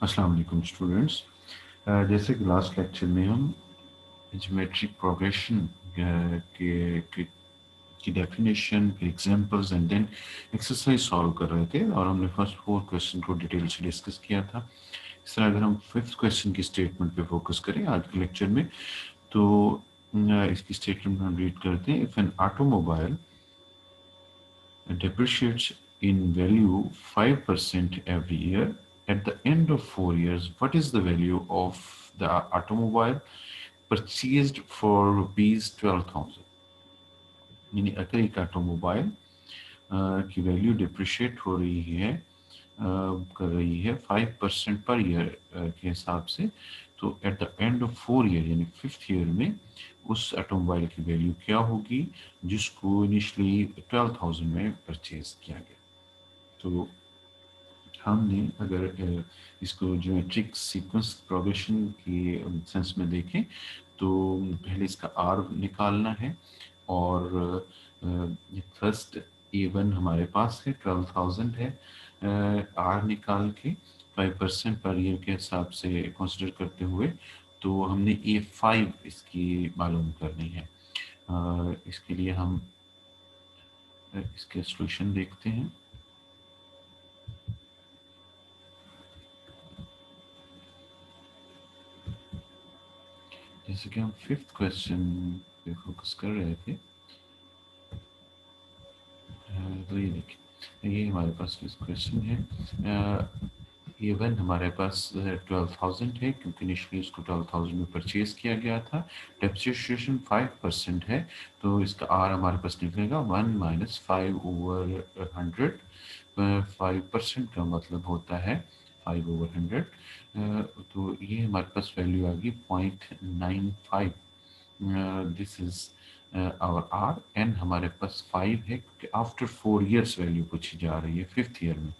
अस्सलाम वालेकुम स्टूडेंट्स। जैसे कि लास्ट लेक्चर में हम ज्योमेट्रिक प्रोग्रेशन के की definition, examples and then exercise solve कर रहे थे और हमने फर्स्ट 4 क्वेश्चन को डिटेल से डिस्कस किया था। इस तरह अगर हम फिफ्थ क्वेश्चन की स्टेटमेंट पे फोकस करें आज के लेक्चर में तो इसकी स्टेटमेंट हम रीड करते हैं। If an automobile depreciates in value 5% every year. At the end of 4 years, what is the value of the automobile purchased for rupees 12,000? यानी अगर एक ऑटोमोबाइल की वैल्यू डिप्रिशिएट हो रही है कर रही है 5% पर ईयर के हिसाब से, तो at the end of 4 year यानी फिफ्थ ईयर में उस ऑटोमोबाइल की वैल्यू क्या होगी जिसको इनिशियली 12,000 में परचेज किया गया। तो हमने अगर इसको ज्योमेट्रिक सीक्वेंस प्रोग्रेशन के सेंस में देखें तो पहले इसका आर निकालना है और फर्स्ट A1 हमारे पास है 12,000 है। आर निकाल के 5% पर ईयर के हिसाब से कंसिडर करते हुए तो हमने A5 इसकी मालूम करनी है। इसके लिए हम इसके सॉल्यूशन देखते हैं। जैसे कि हम फिफ्थ क्वेश्चन पे फोकस कर रहे थे, तो ये देखिए ये हमारे पास क्वेश्चन है। A1 हमारे पास 12,000 है क्योंकि इनिशियली इसको 12,000 में परचेज किया गया था। डेप्रिसिएशन 5% है तो इसका आर हमारे पास निकलेगा 1 माइनस 5/100। 5% का मतलब होता है 5/100। तो ये हमारे पास वैल्यू आ गई 0.95। This is our R N हमारे पास 5 है क्योंकि आफ्टर 4 ईयर्स वैल्यू पूछी जा रही है फिफ्थ ईयर में।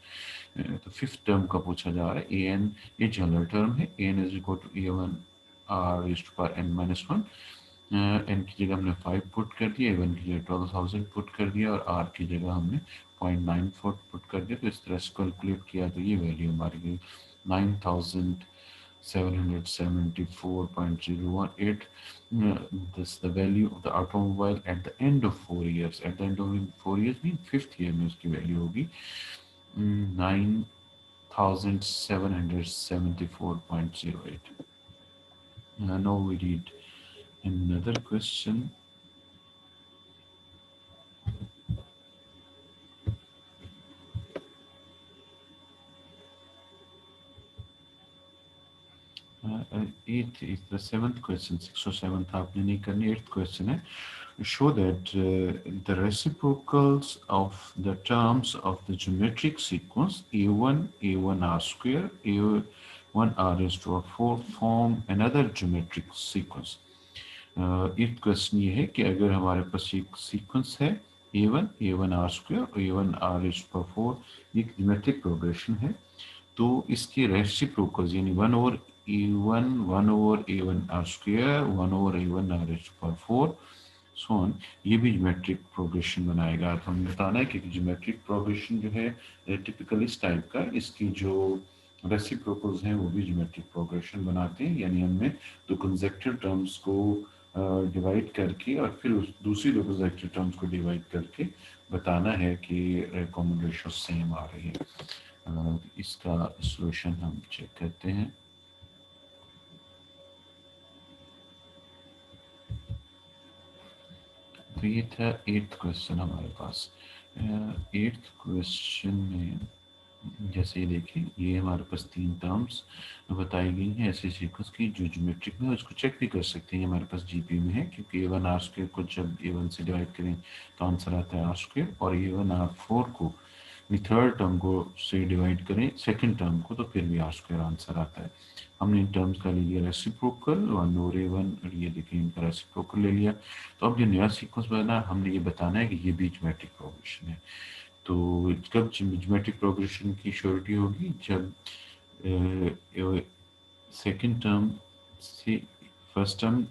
तो फिफ्थ टर्म का पूछा जा रहा है। ए एन ये जनरल टर्म है। A n is equal to A1 r is to power n-1। N की जगह हमने 5 पुट कर दिया, A1 की जगह 12,000 पुट कर दिया और आर की जगह हमने 0.94 पुट कर दिया। तो इस तरह से कैलकुलेट किया तो ये वैल्यू हमारी गई 9,774.018। This the value of the automobile at the end of 4 years. At the end of 4 years mean fifth year में उसकी वैल्यू होगी 9,774.08। Now we read another question. Eighth is the seventh question. 6 और 7 आपने नहीं करनी। 8th question है show that the reciprocals of the terms of the geometric sequence A1 A1R square A1R raised to 4 form another geometric sequence। 8th question ये है कि अगर हमारे पास एक सीक्वेंस है A1 A1R square और A1R raised to 4, एक ज्योमेट्रिक प्रोग्रेशन है तो इसके रेसिप्रोकल्स यानी 1/A1 1/A1R square 1/A1R raised to 4 so on ये भी ज्योमेट्रिक प्रोग्रेशन बनाएगा। तो हमें बताना है कि ज्योमेट्रिक प्रोग्रेशन जो है टिपिकल इस टाइप का, इसकी जो रेसिप्रोकल्स हैं वो भी ज्योमेट्रिक प्रोग्रेशन बनाते हैं। यानी हमने दो कंसेक्टिव टर्म्स को डिवाइड करके और फिर उस दूसरी दो कंसेक्टिव टर्म्स को डिवाइड करके बताना है कि कॉमन रेशियो सेम आ रही है। इसका सॉल्यूशन हम चेक करते हैं। तो ये था 8th क्वेश्चन हमारे पास। 8th क्वेश्चन में जैसे ये देखिए ये हमारे पास 3 टर्म्स बताई गई हैं ऐसे सीक्वेंस की जो ज्योमेट्रिक में, इसको चेक भी कर सकते हैं हमारे पास जीपी में है क्योंकि A1R² को जब A1 से डिवाइड करें तो आंसर आता है R² और A1R4 को थर्ड टर्म को से डिवाइड करें सेकंड टर्म को तो फिर भी R² आंसर आता है। हमने इन टर्म्स का ले लिया रेसिप्रोकल 1/A1 और ये देखिए इनका रेसिप्रोकल ले लिया। तो अब जो नया सीक्वेंस बना हमने ये बताना है कि ये भी ज्योमेट्रिक प्रोग्रेशन है। तो जब ज्योमेट्रिक प्रोग्रेशन की श्योरिटी होगी जब सेकंड टर्म से फर्स्ट टर्म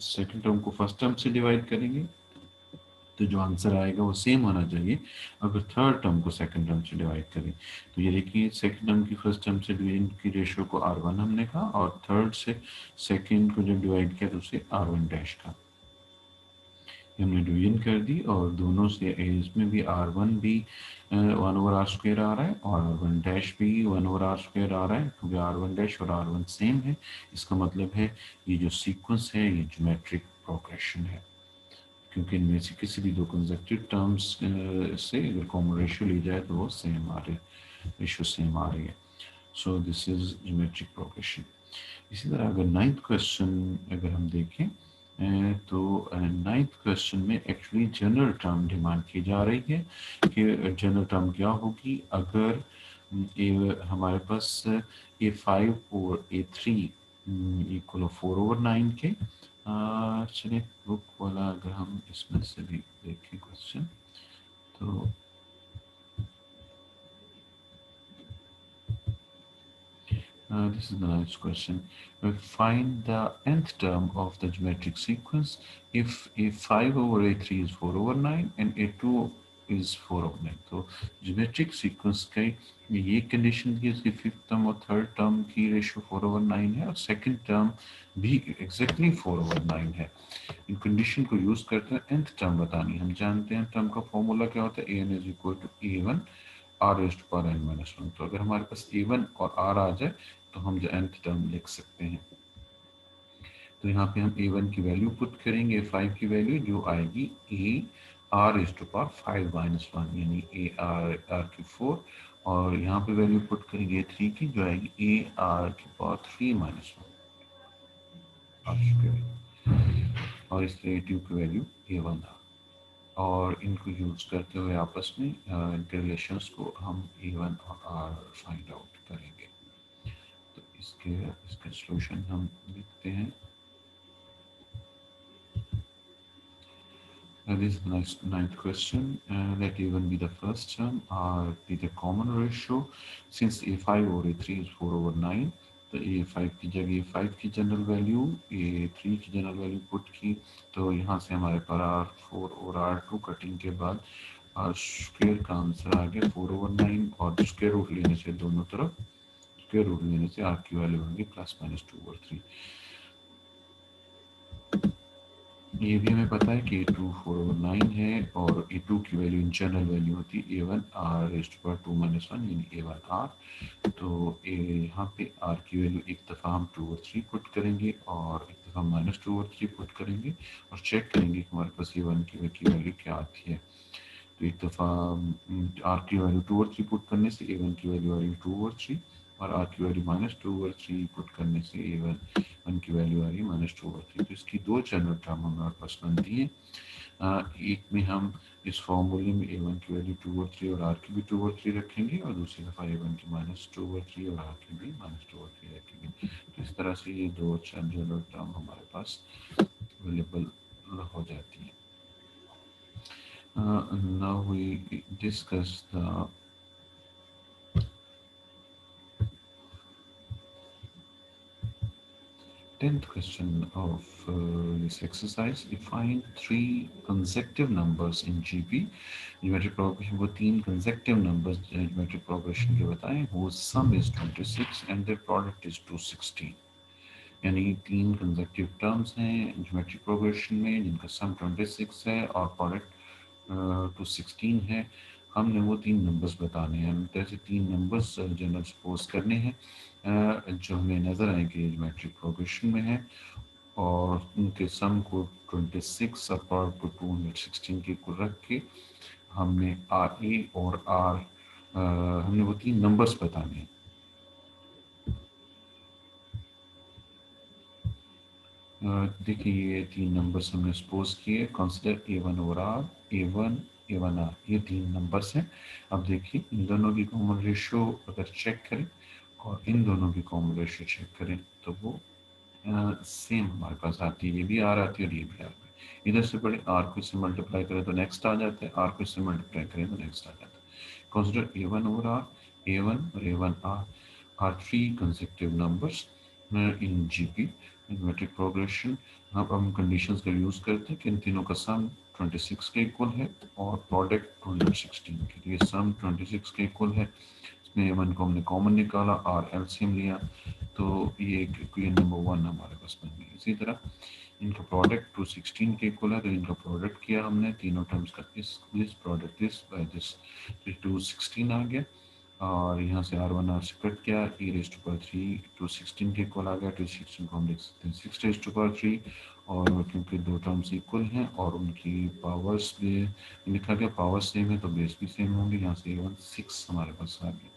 सेकंड टर्म को फर्स्ट टर्म से डिवाइड करेंगे तो जो आंसर आएगा वो सेम होना चाहिए अगर थर्ड टर्म को सेकंड टर्म से डिवाइड करें। तो ये देखिए सेकंड टर्म की फर्स्ट टर्म से डिवीजन की रेशियो को R1 हमने कहा और थर्ड से सेकंड को जब डिवाइड किया तो उसे R1 डैश का हमने डिवीजन कर दी और दोनों से इसमें भी R1 भी 1/r² आ रहा है और R1 डैश भी 1/r² आ रहा है क्योंकि R1 डैश और R1 सेम है। इसका मतलब है ये जो सीक्वेंस है ये ज्योमेट्रिक प्रोग्रेशन है क्योंकि इनमें से किसी भी दो कंसेक्यूटिव टर्म्स से अगर कॉमन रेशियो ली जाए तो वो सेम आ रही रेशियो सेम आ रही है। So this is geometric progression. इसी तरह अगर नाइन्थ क्वेश्चन अगर हम देखें तो नाइन्थ क्वेश्चन में एक्चुअली जनरल टर्म डिमांड की जा रही है कि जनरल टर्म क्या होगी अगर हमारे पास A5 और A3 इक्वल 4/9 के चलिए बुक वाला अगर हम इसमें से भी देखें क्वेश्चन तो this is the next question. Find the nth term of the geometric sequence if A5 over A3 is 4/9 and A2 is 4/9. तो geometric sequence का ये कंडीशन थी इसकी फिफ्थ टर्म और थर्ड टर्म की रेशियो 4/9 है और सेकंड टर्म भी एग्जैक्टली 4/9 है। इन कंडीशन को यूज करते हैं nth टर्म बतानी। हम जानते हैं टर्म का फॉर्मूला क्या होता है an is equal to a1 r raised to power n-1। तो अगर हमारे पास a1 और r आ जाए तो हम जो nth टर्म लिख सकते हैं। तो यहाँ पे हम a1 की वैल्यू पुट करेंगे a5 की वैल्यू जो आएगी a r raised to power 5-1 यानी a r की 4 और यहाँ पे वैल्यू पुट करेंगे a3 की जो आएगी a r की पावर 3-1 और इस तरह a2 की वैल्यू a1 आ और इनको यूज करते हुए आपस में इनके रिलेशंस को हम a1 और r फाइंड आउट करेंगे। तो इसका सॉल्यूशन हम लिखते हैं। This is the ninth question. Let a1 be the first term, r be the common ratio. Since a5 over a3 is 4/9, तो a5 की जगह a5 की जनरल वैल्यू a3 की जनरल वैल्यू पुट की तो यहाँ से हमारे पास r4 और r2 कटिंग के बाद r स्क्वायर का आंसर आ गया 4/9 और स्क्वायर रूट लेने से दोनों तरफ स्क्वायर रूट लेने से r की वैल्यू होगी +-2/3। ये भी हमें पता है कि a2 4/9 है और a2 की वैल्यू जनरल वैल्यू होती है a1 r raised to power 2-1 यानी a1 r। तो यहाँ पे r की वैल्यू एक दफ़ा हम 2/3 पुट करेंगे और एक दफ़ा -2/3 पुट करेंगे और चेक करेंगे कि हमारे पास a1 की वैल्यू क्या आती है। तो एक दफ़ा r की वैल्यू 2/3 पुट करने से a1 की वैल्यू आ रही है 2/3 और r की वैल्यू -2/3 पुट करने से a1 की वैल्यू आ रही है -2/3। तो इसकी दो जनरल टर्म हमारे पास बनती है। एक में हम इस फॉर्मूले में a1 की वैल्यू 2/3 और r की भी 2/3 रखेंगे और दूसरी दफ़ा a1 की -2/3 और r की भी -2/3 रखेंगे। तो इस तरह से ये दो जनरल टर्म हमारे पास अवेलेबल हो जाती है। Now we discuss the 10th question of this exercise. You find three consecutive numbers in GP geometric progression। वो तीन consecutive numbers geometric progression के बताएं whose sum is 26 and their product is 216। यानी तीन consecutive terms हैं geometric progression में जिनका sum 26 है और product 216 है। हमने वो तीन नंबर्स बताने हैं। हम तरह से तीन नंबर्स जनरल सपोज करने हैं जो हमें नज़र आएंगे ज्योमेट्रिक प्रोग्रेशन में है और उनके सम को 26 और पावर को 216 के को रख के हमने आर ए और आर हमने वो तीन नंबर्स बताने हैं। देखिए ये तीन नंबर्स हमने सपोज किए। कंसिडर a1 और r a1 a1 r ये तीन नंबर्स हैं। अब देखिए इन दोनों की कॉमन रेशियो अगर चेक करें और इन दोनों की कॉमन रेशियो चेक करें तो वो सेम हमारे पास आती है। ये भी आर आती है और ये भी आर है। इधर से पढ़े आर को इससे मल्टीप्लाई करें तो नेक्स्ट आ जाता है, आर को इससे मल्टीप्लाई करें तो नेक्स्ट आ जाता है। कंसिडर a1 और r a1 और a1 r are three consecutive numbers in GP geometric progression. अब हम कंडीशंस का यूज करते हैं कि इन तीनों का सम 26 के इक्वल है और प्रोडक्ट 216 के लिए सम 26 के इक्वल है। इसमें A1 को हमने कॉमन निकाला और एलसीएम लिया, तो ये इक्वेशन नंबर 1 हमारे पास बन गई। इसी तरह इनका प्रोडक्ट 216 के इक्वल है, तो इनका प्रोडक्ट किया हमने तीनों टर्म्स का, this product this by this, 216 आ गया। और यहाँ से R1 से कट किया, e रेज़ टू पावर 3 216 के इक्वल आ गया। 216 को हम लिख सकते हैं 6 रेज़ टू पावर 3, और क्योंकि दो टर्म्स इक्वल हैं और उनकी पावर्स भी लिखा गया, पावर सेम है तो बेस भी सेम होंगे। यहाँ से A1 6 हमारे पास आ गया।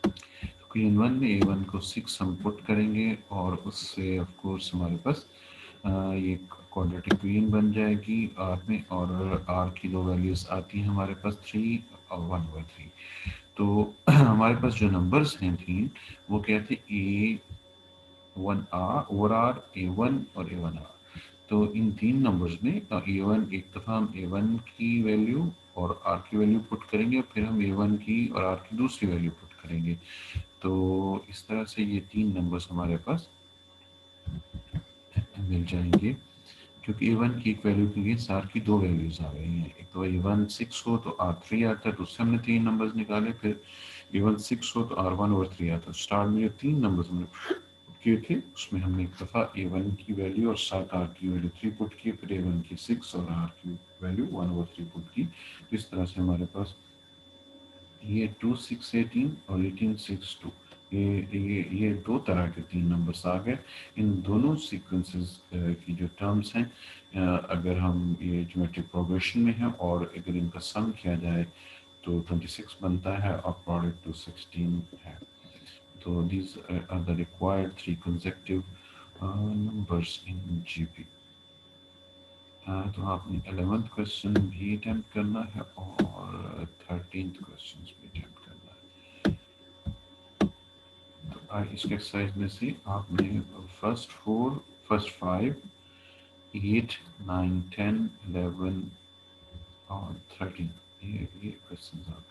तो N1 में A1 को 6 हम पुट करेंगे और उससे ऑफ कोर्स हमारे पास ये क्वाड्रेटिक इक्वेशन बन जाएगी R में, और R की दो वैल्यूज आती हैं हमारे पास 3 और 1/3। तो हमारे पास जो नंबर्स हैं तीन, वो क्या थे, A1R ओवर R, A1 और A1R। तो इन तीन नंबर्स में A1 एक दफ़ा हम A1 की वैल्यू और R की वैल्यू पुट करेंगे, फिर हम A1 की और R की दूसरी वैल्यू पुट करेंगे। तो इस तरह से ये तीन नंबर्स हमारे पास मिल जाएंगे, क्योंकि A1 की एक वैल्यू के लिए R की दो वैल्यूज आ गई हैं। एक तो A1 6 हो तो R3 आता है, तो उससे हमने तीन नंबर्स निकाले। फिर A1 6 हो तो R1/3 आता है। स्टार्ट में जो तीन नंबर्स हमने किए थे उसमें हमने एक दफ़ा A1 की वैल्यू और साथ R की वैल्यू 3 पुट की, फिर A1 की 6 और R की वैल्यू 1/3 पुट की। तो इस तरह से हमारे पास ये 2 6 18 और 18 6 2, ये दो तरह के तीन नंबर्स आ गए। इन दोनों सीक्वेंसेस की जो टर्म्स हैं, अगर हम ये ज्योमेट्रिक प्रोग्रेशन में है और अगर इनका सम किया जाए तो 26 बनता है और प्रोडक्ट 216 है। तो these are the required three consecutive numbers in GP। तो आपने 11th क्वेश्चन भी अटेम्प्ट करना है और 13th क्वेश्चन भी अटेम्प्ट करना है। तो इस एक्सरसाइज में से आपने फर्स्ट 5, 8, 9, 10, 11 और 13 ये क्वेश्चन आप